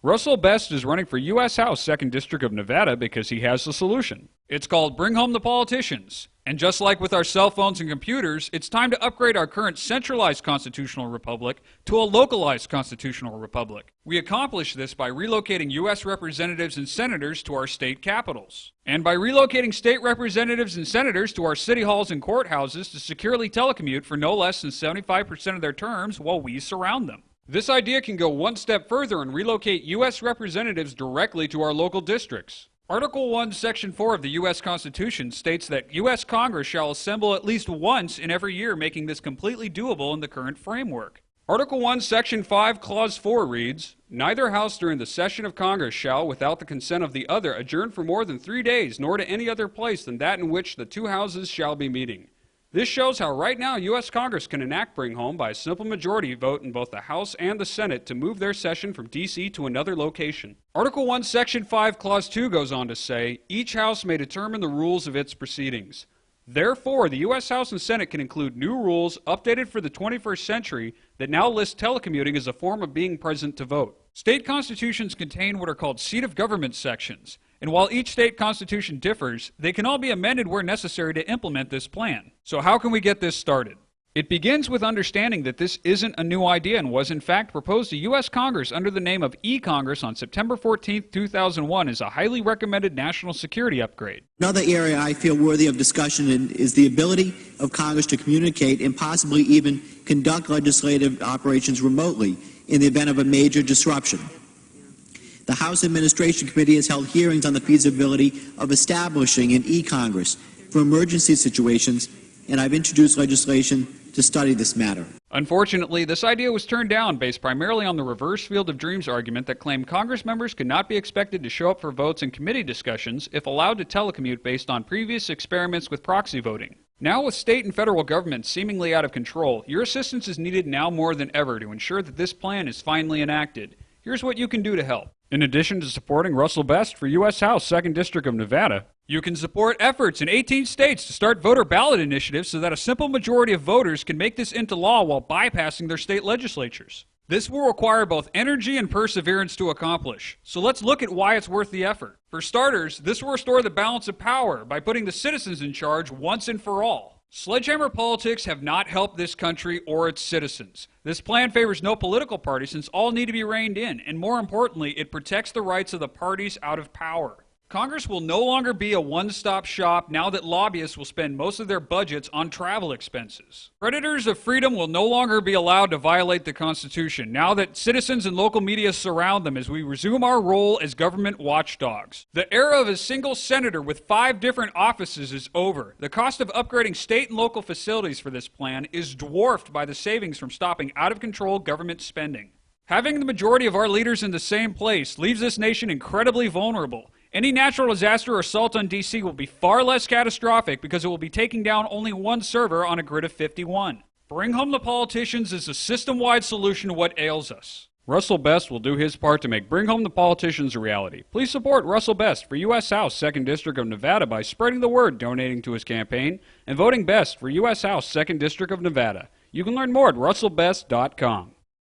Russell Best is running for U.S. House 2nd District of Nevada because he has the solution. It's called Bring Home the Politicians. And just like with our cell phones and computers, it's time to upgrade our current centralized constitutional republic to a localized constitutional republic. We accomplish this by relocating U.S. representatives and senators to our state capitals. And by relocating state representatives and senators to our city halls and courthouses to securely telecommute for no less than 75% of their terms while we surround them. This idea can go one step further and relocate U.S. representatives directly to our local districts. Article 1, Section 4 of the U.S. Constitution states that U.S. Congress shall assemble at least once in every year, making this completely doable in the current framework. Article 1, Section 5, Clause 4 reads, "Neither House during the session of Congress shall, without the consent of the other, adjourn for more than 3 days, nor to any other place than that in which the two houses shall be meeting." This shows how right now U.S. Congress can enact Bring Home by a simple majority vote in both the House and the Senate to move their session from D.C. to another location. Article 1, Section 5, Clause 2 goes on to say, "Each House may determine the rules of its proceedings." Therefore, the U.S. House and Senate can include new rules updated for the 21st century that now list telecommuting as a form of being present to vote. State constitutions contain what are called seat of government sections, and while each state constitution differs, they can all be amended where necessary to implement this plan. So how can we get this started? It begins with understanding that this isn't a new idea and was in fact proposed to U.S. Congress under the name of e-Congress on September 14, 2001 as a highly recommended national security upgrade. Another area I feel worthy of discussion is the ability of Congress to communicate and possibly even conduct legislative operations remotely in the event of a major disruption. The House Administration Committee has held hearings on the feasibility of establishing an e-Congress for emergency situations, and I've introduced legislation to study this matter. Unfortunately, this idea was turned down based primarily on the reverse field of dreams argument that claimed Congress members could not be expected to show up for votes and committee discussions if allowed to telecommute based on previous experiments with proxy voting. Now with state and federal governments seemingly out of control, your assistance is needed now more than ever to ensure that this plan is finally enacted. Here's what you can do to help. In addition to supporting Russell Best for U.S. House 2nd District of Nevada, you can support efforts in 18 states to start voter ballot initiatives so that a simple majority of voters can make this into law while bypassing their state legislatures. This will require both energy and perseverance to accomplish, so let's look at why it's worth the effort. For starters, this will restore the balance of power by putting the citizens in charge once and for all. Sledgehammer politics have not helped this country or its citizens. This plan favors no political party since all need to be reined in, and more importantly, it protects the rights of the parties out of power. Congress will no longer be a one-stop shop now that lobbyists will spend most of their budgets on travel expenses. Predators of freedom will no longer be allowed to violate the Constitution now that citizens and local media surround them as we resume our role as government watchdogs. The era of a single senator with 5 different offices is over. The cost of upgrading state and local facilities for this plan is dwarfed by the savings from stopping out-of-control government spending. Having the majority of our leaders in the same place leaves this nation incredibly vulnerable. Any natural disaster or assault on D.C. will be far less catastrophic because it will be taking down only one server on a grid of 51. Bring Home the Politicians is a system-wide solution to what ails us. Russell Best will do his part to make Bring Home the Politicians a reality. Please support Russell Best for U.S. House 2nd District of Nevada by spreading the word, donating to his campaign, and voting Best for U.S. House 2nd District of Nevada. You can learn more at russellbest.com.